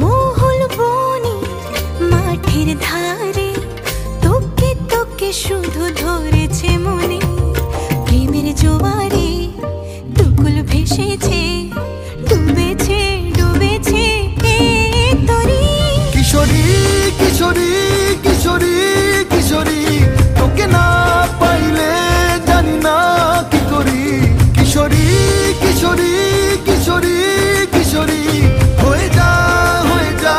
মহুল বনে মাঠের ধারে তোকে তোকে শুধু ধরেছে মনে। প্রেমের জোয়ারে দুকুল ভেসেছে, ডুবেছে ডুবেছে এ তরি। কিশোরী কিশোরী কিশোরী কিশোরী, তোকে না পাইলে জানি না কি করি। কিশোরী কিশোরী কিশোরী কিশোরী, হয়ে যা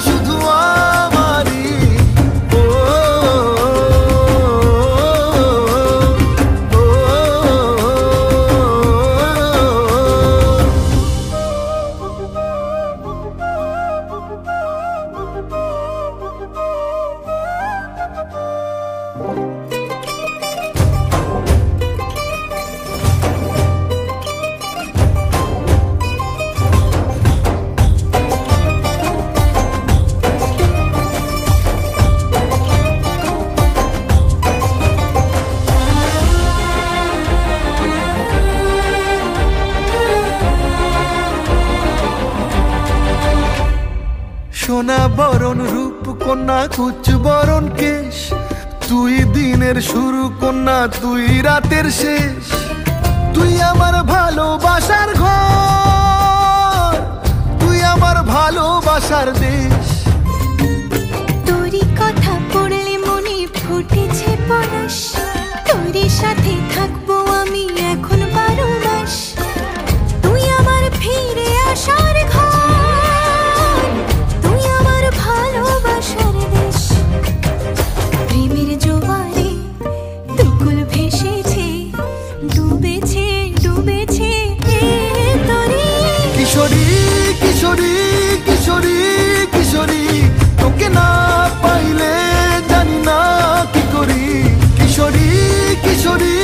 শুধু আমারই। ও সোনা বরণ রূপ কন্যা কুচ বরণ কেশ, তুই দিনের শুরু কন্যা তুই রাতের শেষ। তুই আমার ভালোবাসার ঘর, তুই আমার ভালোবাসার দেশ। তোরই কথা পড়লে মনে ফুটেছে পরশ, তোরই সাথে থাকবো আমি এখন 12 মাস। তুই আমার ফিরে আসার ঘর, তুই আমার ভালোবাসার দেশ। প্রেমের জোয়ারে দুকুল ভেসেছে, ডুবেছে ডুবেছে এ তরি। কিশোরী কিশোরী কিশোরী কিশোরী, তোকে না পাইলে জানি না কি করি। কিশোরী কিশোরী